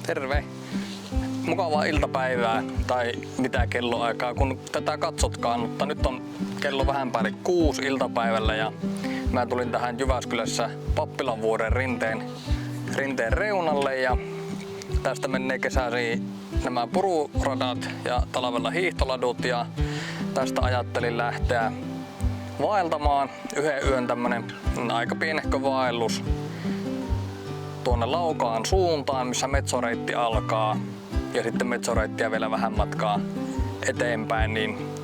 Terve! Mukavaa iltapäivää tai mitä kelloaikaa kun tätä katsotkaan, mutta nyt on kello vähän päälle 6 iltapäivällä ja mä tulin tähän Jyväskylässä Pappilanvuoren rinteen reunalle ja tästä menee kesäisin nämä pururadat ja talvella hiihtoladut ja tästä ajattelin lähteä vaeltamaan yhden yön tämmönen aika pienehkö vaellus tuonne Laukaan suuntaan, missä metsoreitti alkaa ja sitten metsoreittiä vielä vähän matkaa eteenpäin, niin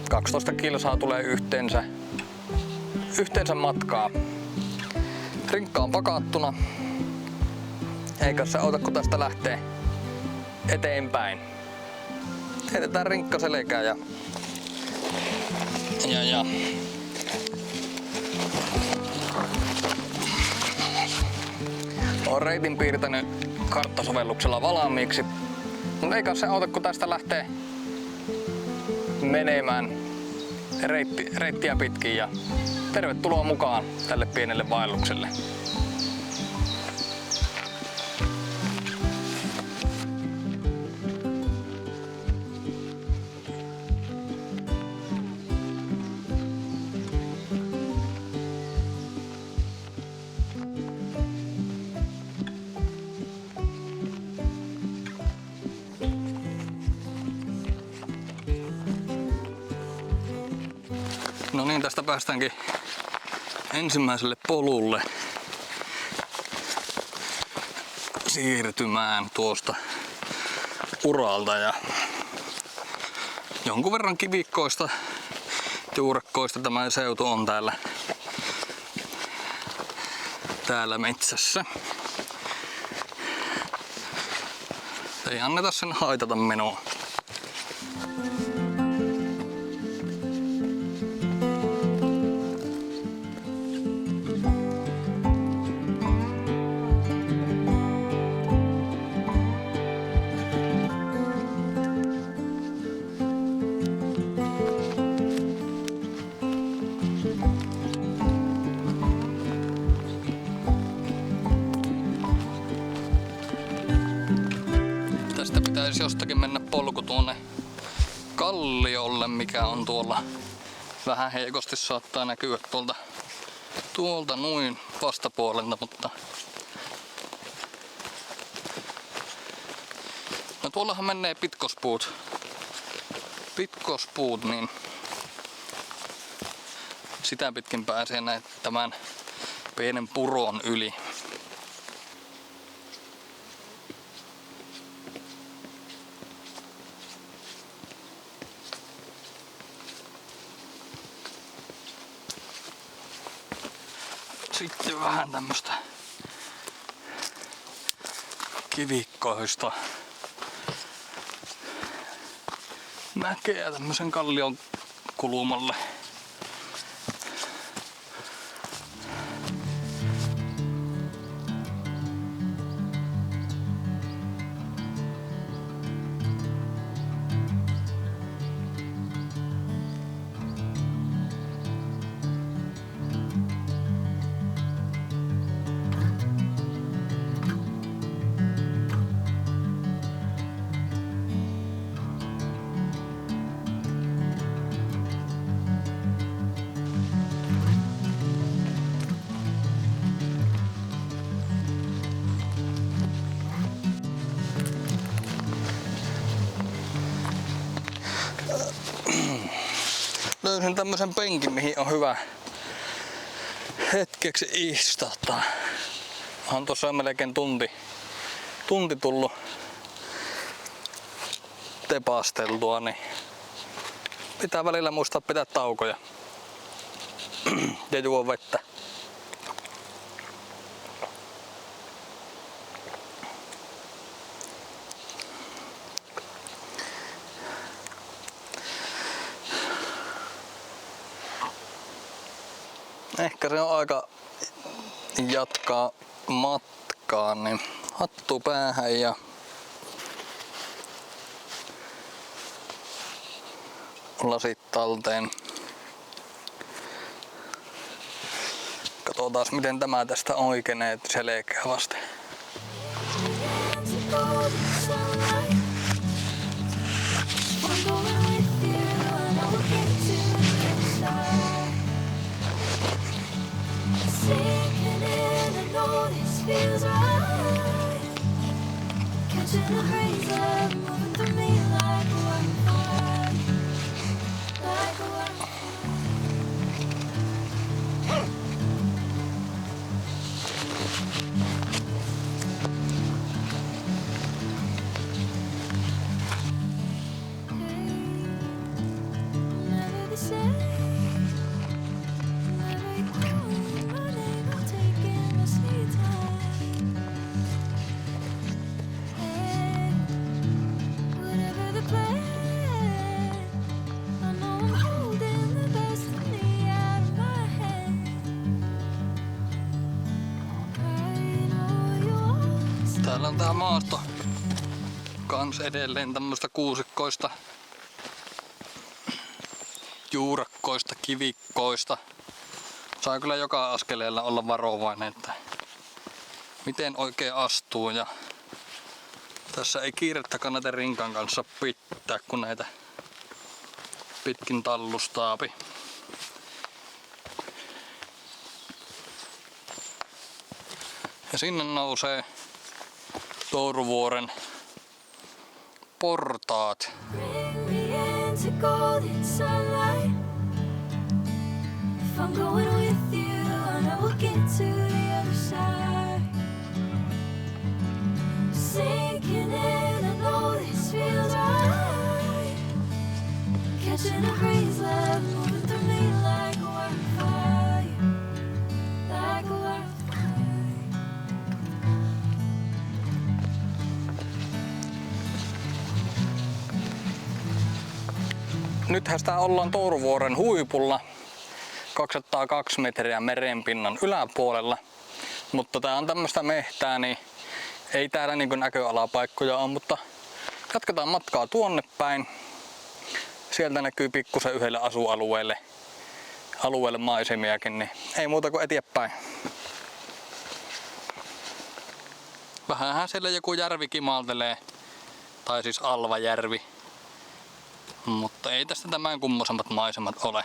12 kilsaa tulee yhteensä matkaa. Rinkka on pakattuna, eikä se auta kun tästä lähtee eteenpäin. Heitetään rinkka selkään ja olen reitin piirtänyt karttasovelluksella valmiiksi, mutta eikä se auta kun tästä lähtee menemään reittiä pitkin ja tervetuloa mukaan tälle pienelle vaellukselle. No niin, tästä päästäänkin ensimmäiselle polulle siirtymään tuosta uralta ja jonkun verran kivikkoista, juurekkoista tämä seutu on täällä metsässä. Ei anneta sen haitata menoa. Pitäisi jostakin mennä polku tuonne kalliolle, mikä on tuolla vähän heikosti saattaa näkyä tuolta noin vastapuolelta, mutta no tuollahan menee pitkospuut, niin sitä pitkin pääsee tämän pienen puron yli. Sitten vähän tämmöstä kivikkoista mäkeä tämmösen kallion kulumalle. Löysin tämmösen penkin, mihin on hyvä hetkeksi istahtaa. On tossa melkein tunti tullut tepasteltua, niin pitää välillä muistaa pitää taukoja ja juo vettä. Ehkä se on aika jatkaa matkaa, niin hattu päähän ja lasit talteen. Katsotaan miten tämä tästä oikeenee selkeä vasten. sunlight. I'm going with you, and I will get to the other side. Sinking in, I know this feels right. Catching a breeze, love moving through me like a wildfire, like a wildfire. Never the same. Never you calling my name, I'm taking my sweet time. Hey, whatever the plan, I know I'm holding the best of me out of my hand. I know you are. Täällä on tää maasto kans edelleen tämmöstä kuusikkoista, juurakkoista, kivikkoista. Saa kyllä joka askeleella olla varovainen, että miten oikein astuu, ja tässä ei kiirettä kannata rinkan kanssa pitää, kun näitä pitkin tallustaapi. Ja sinne nousee Touruvuoren portaat. Bring me into golden sunlight. If I'm going with you, and I will get to the other side. Sinking in, I know this feels right. Catching a breeze, love moving through me like a wildfire, like a wildfire. Nythän sitä ollaan Touruvuoren huipulla, 202 metriä merenpinnan yläpuolella, mutta tää on tämmöstä mehtää, niin ei täällä niinku näköalapaikkoja ole, mutta jatketaan matkaa tuonne päin. Sieltä näkyy pikkusen yhdelle asualueelle maisemiakin, niin ei muuta kuin eteenpäin. Vähänhän siellä joku järvi kimaltelee, tai siis Alvajärvi. Mutta ei tästä tämän kummosemmat maisemat ole.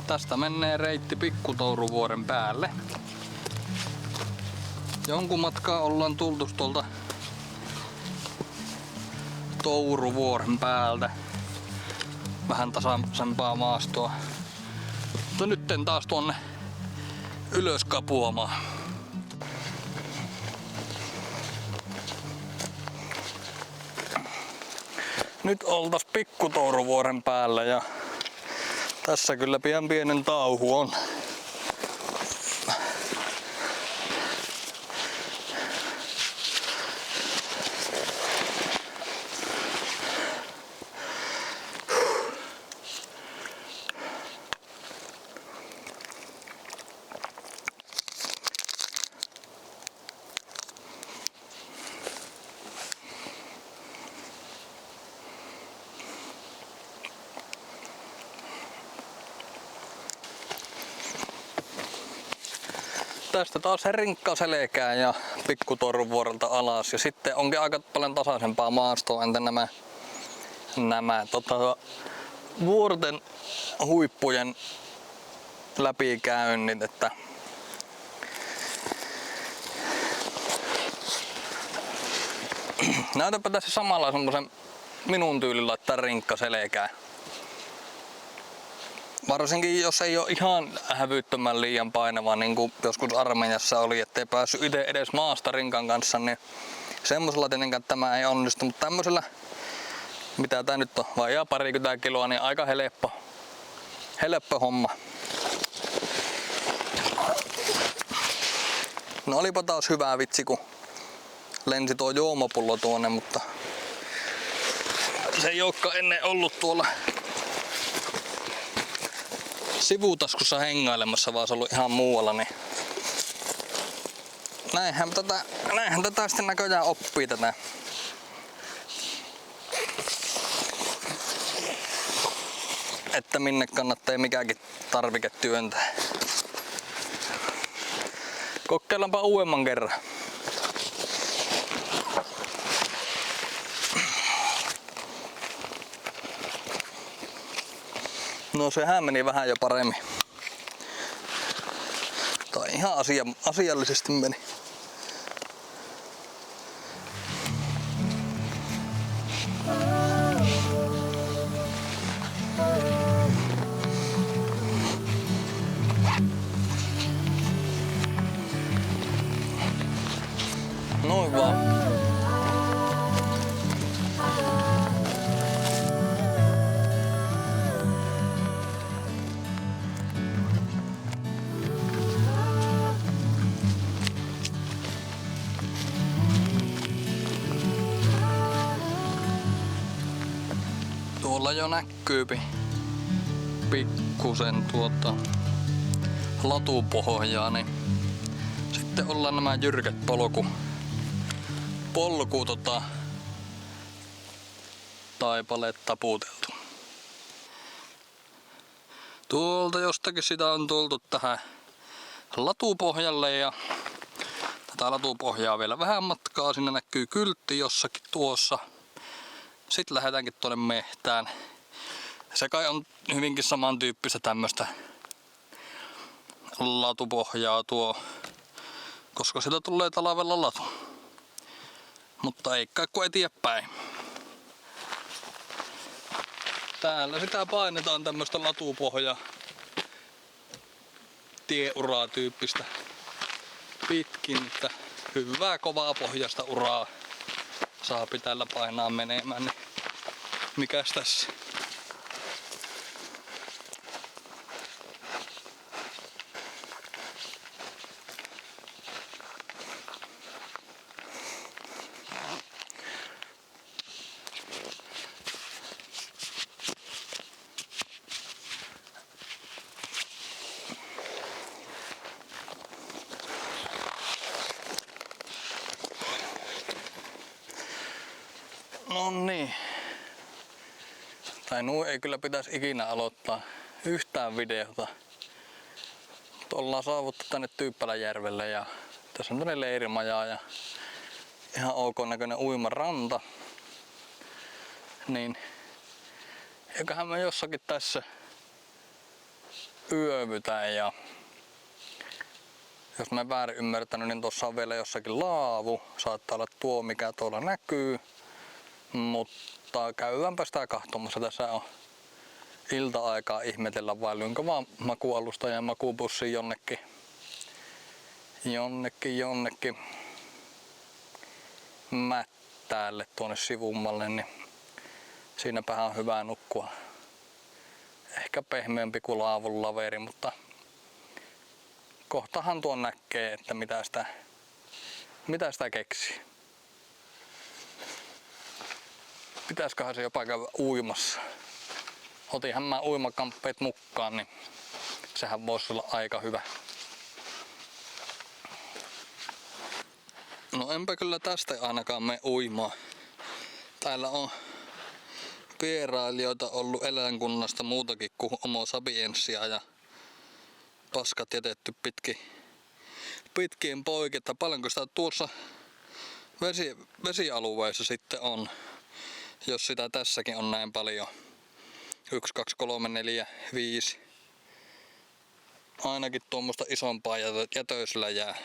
Tästä menee reitti Pikkutouruvuoren päälle. Jonkun matkaa ollaan tultu tuolta Touruvuoren päältä. Vähän tasaisempaa maastoa. Mutta nytten taas tuonne ylös kapuamaan. Nyt oltais Pikkutouruvuoren päällä ja tässä kyllä pian pienen tauhu on. Tästä taas rinkkaselkää ja Pikkutouruvuorelta alas, ja sitten onkin aika paljon tasaisempaa maastoa, entä nämä vuorten huippujen läpikäynnit, että näytäpä tässä samalla semmosen minun tyylin laittaa rinkkaselkää. Varsinkin jos ei ole ihan hävyttömän liian painava, niin kuin joskus armeijassa oli, ettei päässyt itse edes maasta rinkan kanssa, niin semmosella tietenkään tämä ei onnistu, mutta tämmöisellä, mitä tää nyt on, vajaa 20 kiloa, niin aika helppo homma. No olipa taas hyvää vitsi, kun lensi tuo juomapullo tuonne, mutta se ei olekaan ennen ollut tuolla sivutaskussa hengailemassa, vaan se on ollut ihan muualla, niin näinhän tätä sitten näköjään oppii tätä että minne kannattaa mikäkin tarvike työntää. Kokeillaanpa uudemman kerran. No sehän meni vähän jo paremmin. Tai ihan asiallisesti meni. Noin vaan. Tuolla jo näkyypi pikkusen latupohjaa, niin sitten ollaan nämä jyrkät polku taipaleet taputeltu. Tuolta jostakin sitä on tultu tähän latupohjalle ja tätä latupohjaa vielä vähän matkaa. Sinne näkyy kyltti jossakin tuossa. Sitten lähdetäänkin tuonne mehtään. Se kai on hyvinkin samantyyppistä tämmöstä latupohjaa tuo, koska sitä tulee talvella latu. Mutta ei kai kun eteenpäin. Täällä sitä painetaan tämmöstä latupohjaa tieuraa tyyppistä pitkin, että hyvää kovaa pohjasta uraa saa täällä painaa menemään, niin mikäs tässä? No niin. Tai nuo ei kyllä pitäisi ikinä aloittaa yhtään videota. Mutta ollaan saavuttu tänne Tyyppäläjärvelle ja tässä on tämmönen leirimaja ja ihan ok näköinen uimaranta. Niin eiköhän me jossakin tässä yövytään ja jos mä en väärin ymmärtänyt, niin tuossa on vielä jossakin laavu. Saattaa olla tuo mikä tuolla näkyy. Mutta käydäänpä sitä kahtomassa. Tässä on ilta-aikaa ihmetellä vai lyönkö vaan makualusta ja makupussin jonnekin mättäälle tuonne sivummalle, niin siinäpähän on hyvä nukkua. Ehkä pehmeämpi kuin laavun laveri, mutta kohtahan tuon näkee, että mitä sitä keksii. Pitäisköhän se jopa käydä uimassa. Otinhan mä uimakamppeet mukaan, niin sehän voisi olla aika hyvä. No enpä kyllä tästä ainakaan mene uimaan. Täällä on vierailijoita ollut eläinkunnasta muutakin kuin Homo sapiensia ja paskat jätetty pitkien poiketta. Paljonko sitä tuossa vesialueessa sitten on? Jos sitä tässäkin on näin paljon. 1, 2, 3, 4, 5. Ainakin tuommoista isompaa jätösläjää.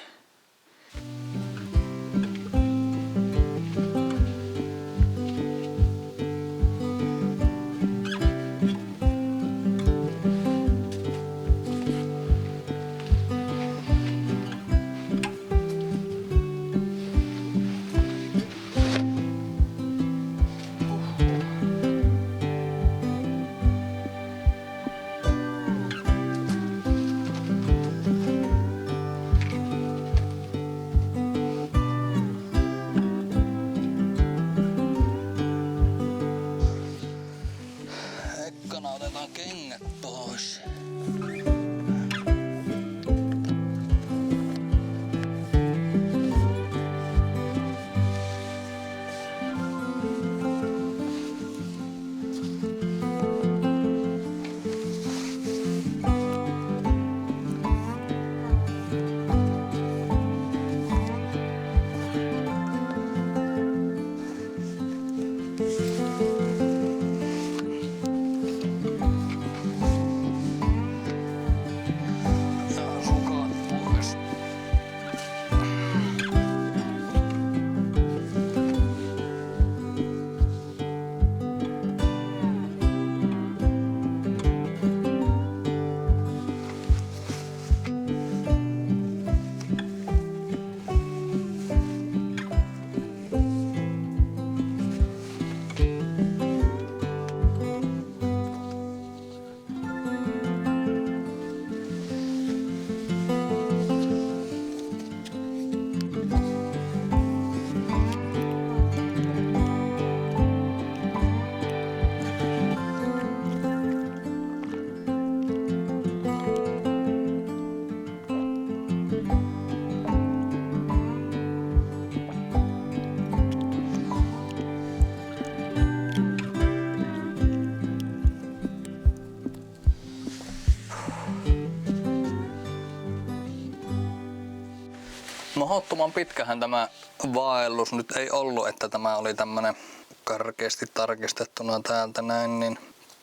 Mahdottoman pitkähän tämä vaellus nyt ei ollut, että tämä oli tämmönen karkeasti tarkistettuna täältä näin, niin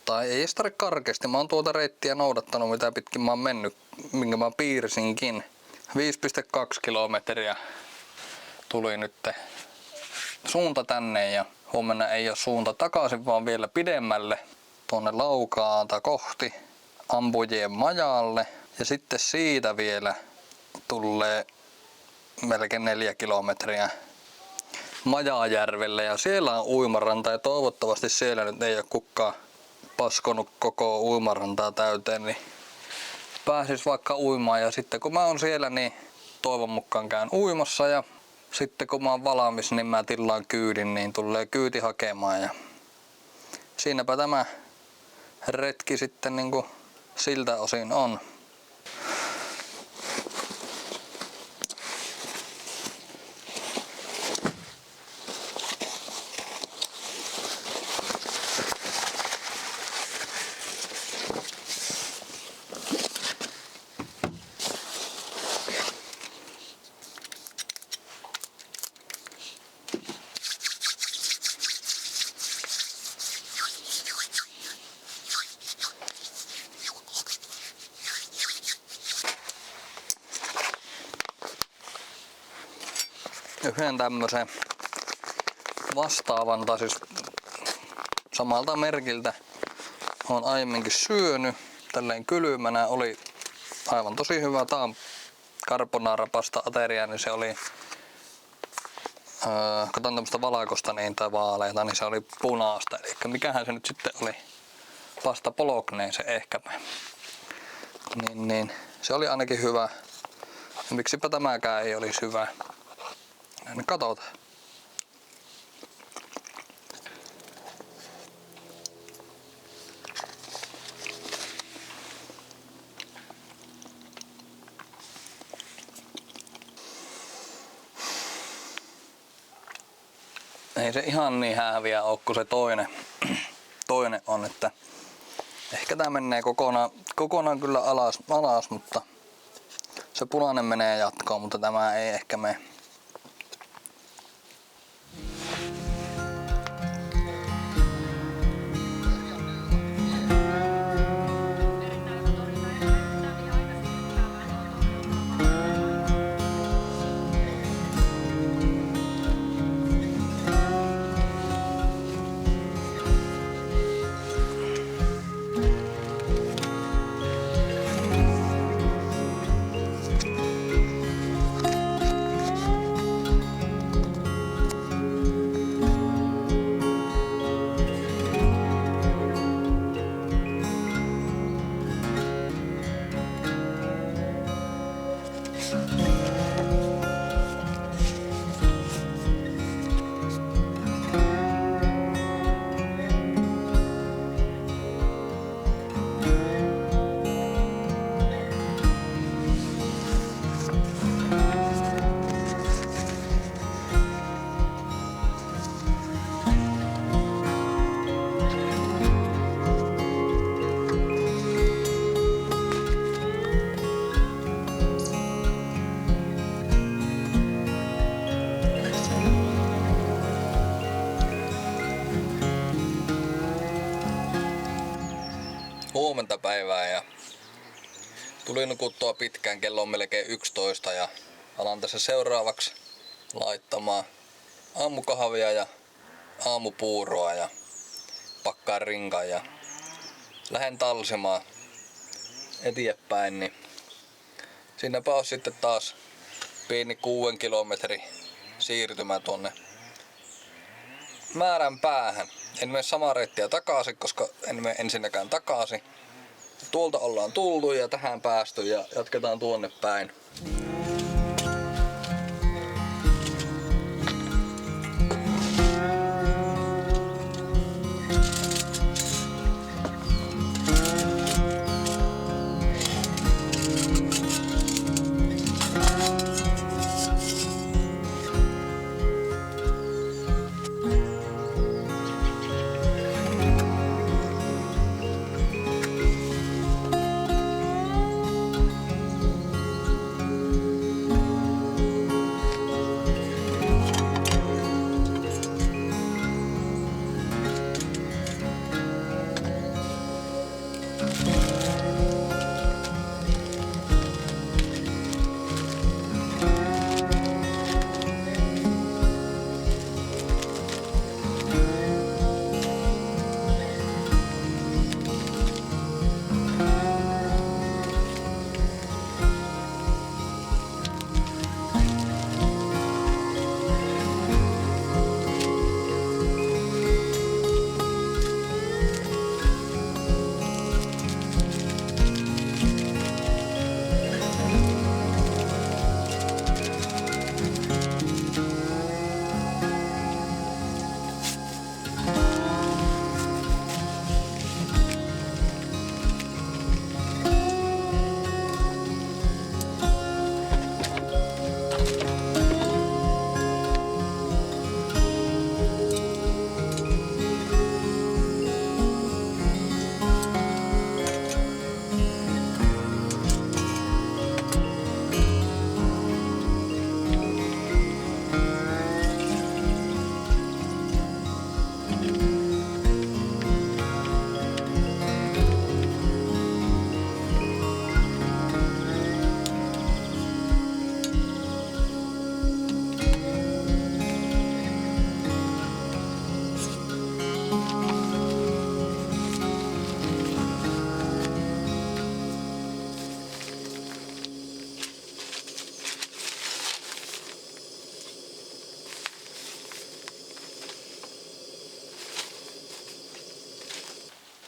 tai ei edes tarvitse karkeasti. Mä oon tuota reittiä noudattanut, mitä pitkin mä oon mennyt, minkä mä piirsinkin. 5,2 kilometriä tuli nyt suunta tänne ja huomenna ei ole suunta takaisin, vaan vielä pidemmälle tuonne Laukaata kohti ampujien majalle. Ja sitten siitä vielä tulee melkein 4 kilometriä Majajärvelle ja siellä on uimaranta ja toivottavasti siellä nyt ei ole kukaan paskonut koko uimarantaa täyteen, niin pääsis vaikka uimaan ja sitten kun mä oon siellä, niin toivon mukaan käyn uimassa ja sitten kun mä oon valmis, niin mä tilaan kyydin, niin tulee kyyti hakemaan ja siinäpä tämä retki sitten niinku siltä osin on. Yhden tämmösen vastaavan, tai siis samalta merkiltä on aiemminkin syönyt. Tälleen kylmänä oli aivan tosi hyvä. Tää on carbonara pasta ateria, niin se oli katson tämmöstä valakosta niin, tai vaaleita, niin se oli punaista. Eli mikähän se nyt sitten oli? Pasta bolognese ehkäpä. Niin, se oli ainakin hyvä. Ja miksipä tämäkään ei olisi hyvä. Katsotaan. Ei se ihan niin hääviä ole kuin se toinen on, että ehkä tää menee kokonaan kyllä alas, mutta se punainen menee jatkoon, mutta tämä ei ehkä mene. Huomenta päivää ja tuli nukuttua pitkään, kello on melkein 11 ja alan tässä seuraavaksi laittamaan aamukahvia ja aamupuuroa ja pakkaan rinkan ja lähden talsimaan eteenpäin, niin siinäpä on sitten taas pieni 6 kilometrin siirtymä tuonne määrän päähän. En mene samaa reittiä takaisin, koska en mene ensinnäkään takaisin. Tuolta ollaan tultu ja tähän päästy ja jatketaan tuonne päin.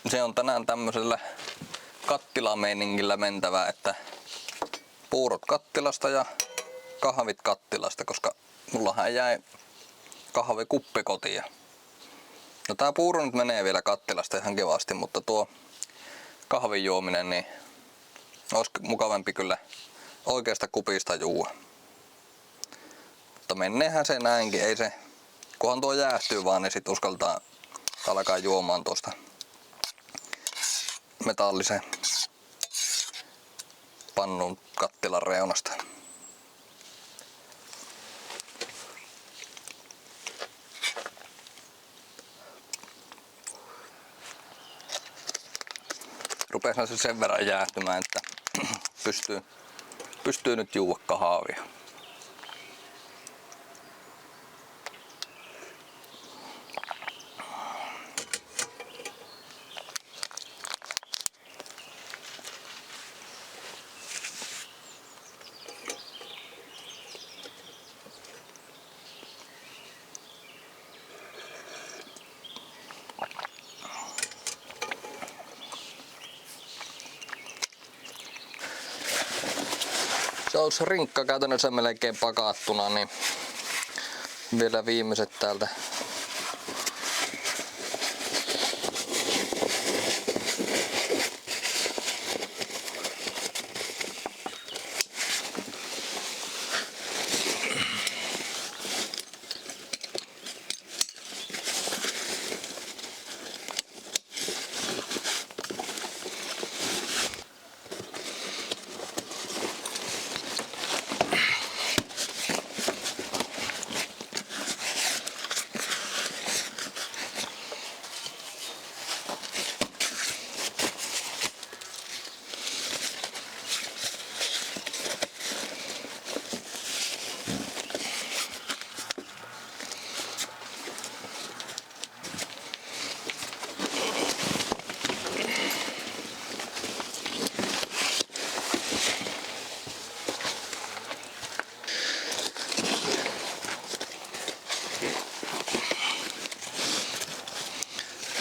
se on tänään tämmöisellä kattilameiningillä mentävä, että puurot kattilasta ja kahvit kattilasta, koska mullahan jäi kahvikuppi kotiin. No tää puuro nyt menee vielä kattilasta ihan kivasti, mutta tuo kahvin juominen niin olisi mukavampi kyllä oikeasta kupista juua. Mutta menneehän se näinkin, ei se, kunhan tuo jäähtyy vaan, niin sit uskaltaa alkaa juomaan tuosta metallisen pannun kattilan reunasta. Rupeehan se sen verran jäähtymään, että pystyy nyt juua kahvia. Se olisi rinkka käytännössä melkein pakattuna, niin vielä viimeiset täältä.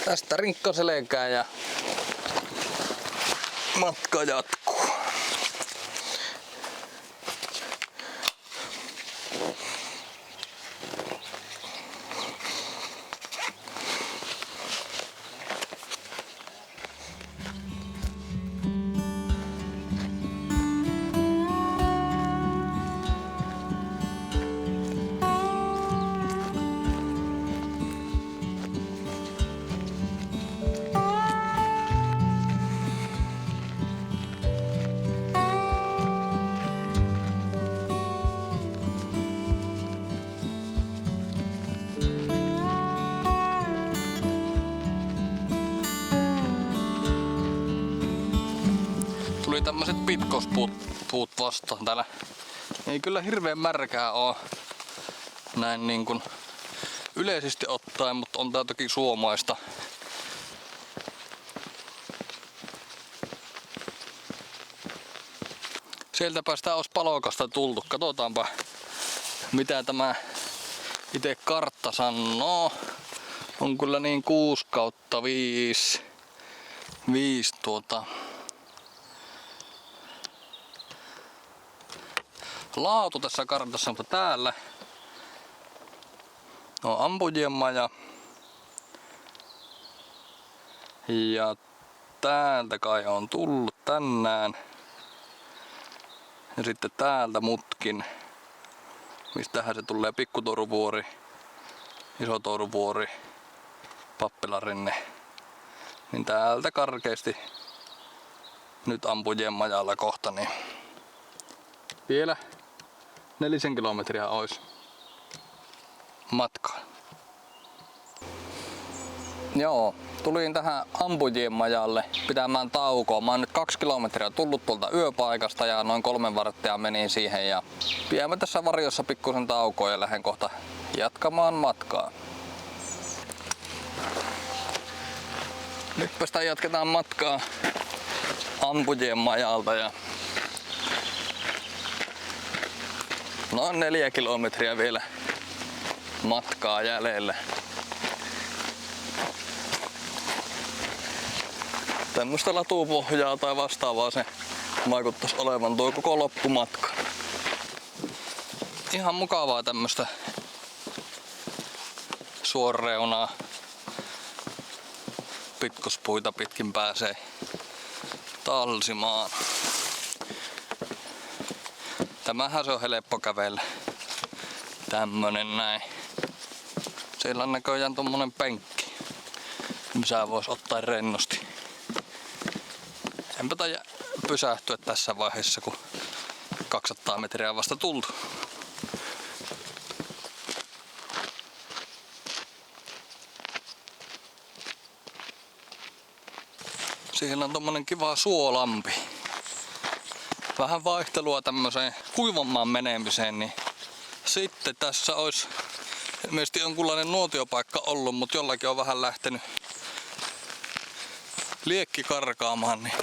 Tästä rinkka selkää ja matka jatkuu. Tuli tämmöiset pitkospuut vastaan. Täällä ei kyllä hirveän märkää oo näin niin kuin yleisesti ottaen, mutta on tää toki suomaista. Sieltäpä sitä olisi palokasta tultu. Katsotaanpa mitä tämä itse kartta sanoo. On kyllä niin 6/5 laatu tässä kartassa, mutta täällä on ampujien maja ja täältä kai on tullut tänään ja sitten täältä Mutkin, mistähän se tulee, Pikkutoruvuori, Isotoruvuori, Pappilarinne, niin täältä karkeasti nyt ampujien majalla kohta, niin vielä 4 kilometriä olisi matkaa. Joo, tulin tähän ampujien majalle pitämään taukoa. Mä oon nyt 2 kilometriä tullut tuolta yöpaikasta ja noin 3 varttia menin siihen ja pidämme tässä varjossa pikkusen taukoa ja lähden kohta jatkamaan matkaa. Nytpä sitä jatketaan matkaa ampujien majalta ja noin 4 kilometriä vielä matkaa jäljellä. tämmöstä latupohjaa tai vastaavaa se vaikuttaisi olevan tuo koko loppumatka. Ihan mukavaa tämmöstä suoreunaa pitkospuita pitkin pääsee talsimaan. Tämähän se on helppo kävellä. Tämmönen näin. Siellä on näköjään tommonen penkki, missä vois ottaa rennosti. Enpä taida pysähtyä tässä vaiheessa, kun 200 metriä vasta tultu. Siellä on tommonen kiva suolampi. Vähän vaihtelua tämmöiseen kuivammaan menemiseen, niin sitten tässä olisi ilmeisesti jonkunlainen nuotiopaikka ollut, mutta jollakin on vähän lähtenyt liekki karkaamaan, niin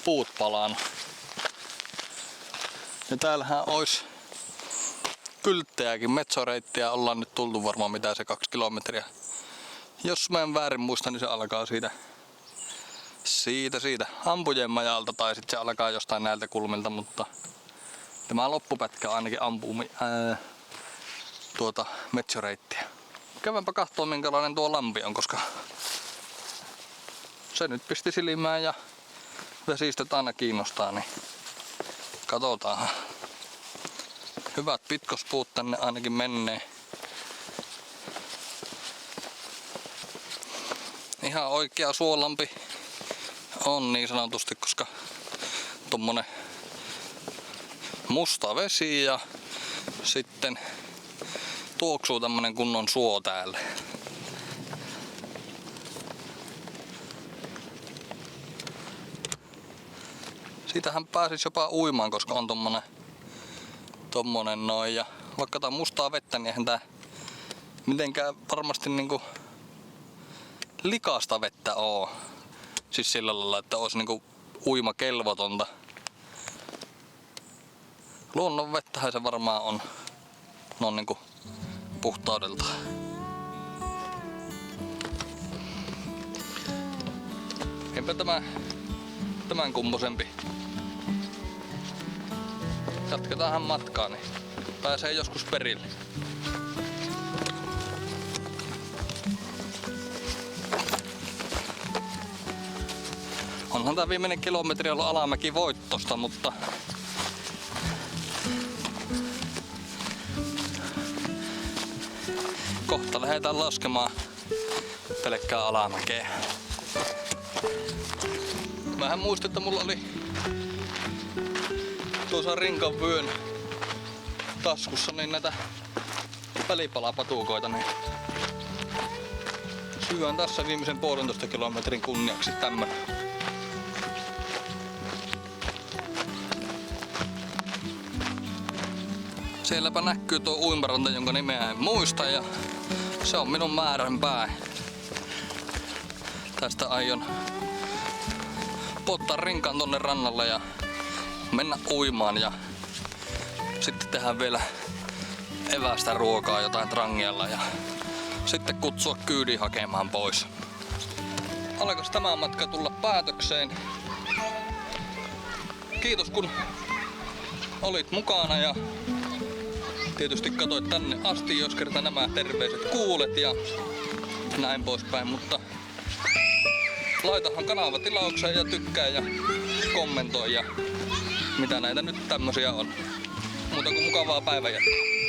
puut palannut. Ja täällähän olisi kylttejäkin, metsoreittiä ollaan nyt tultu varmaan mitä se 2 kilometriä. Jos mä en väärin muista, niin se alkaa siitä Ampujen majalta tai sitten se alkaa jostain näiltä kulmilta, mutta tämä loppupätkä ainakin ampuu tuota metsoreittiä. Käydäänpä kahtoo minkälainen tuo lampi on, koska se nyt pisti silmään ja vesistöt aina kiinnostaa, niin katsotaan. Hyvät pitkospuut tänne ainakin menee. Ihan oikea suolampi on niin sanotusti, koska tommonen musta vesi ja sitten tuoksuu tämmönen kunnon suo täällä. Siitähän pääsis jopa uimaan, koska on tommonen noin, ja vaikka tää on mustaa vettä, niin eihän tää mitenkään varmasti niinku likaista vettä oo. Siis sillä lailla, että olisi niinku uimakelvotonta. Luonnon vettähän se varmaan on. No niinku puhtaudelta. Eipä tämän kummosempi. Jatketaanhan matkaa, niin pääsee joskus perille. Onhan tää viimeinen kilometri ollut alamäki voittosta, mutta kohta lähdetään laskemaan pelkkää alamäkeä. Mähän muistin, että mulla oli tuossa rinkan vyön taskussa niin näitä välipalapatukoita, niin syön tässä viimeisen 1,5 kilometrin kunniaksi tämmönen. Sielläpä näkyy tuo uimaranta, jonka nimeä en muista, ja se on minun määränpää. Tästä aion pottaa rinkaan tonne rannalle ja mennä uimaan, ja sitten tehdään vielä evästä ruokaa jotain trangialla ja sitten kutsua kyydin hakemaan pois. Alkaisi tämä matka tulla päätökseen. Kiitos kun olit mukana ja tietysti katsoit tänne asti, jos kerta nämä terveiset kuulet ja näin poispäin, mutta laitahan kanava tilaukseen ja tykkää ja kommentoi ja mitä näitä nyt tämmösiä on. Muuta kuin mukavaa päivänjatkoa.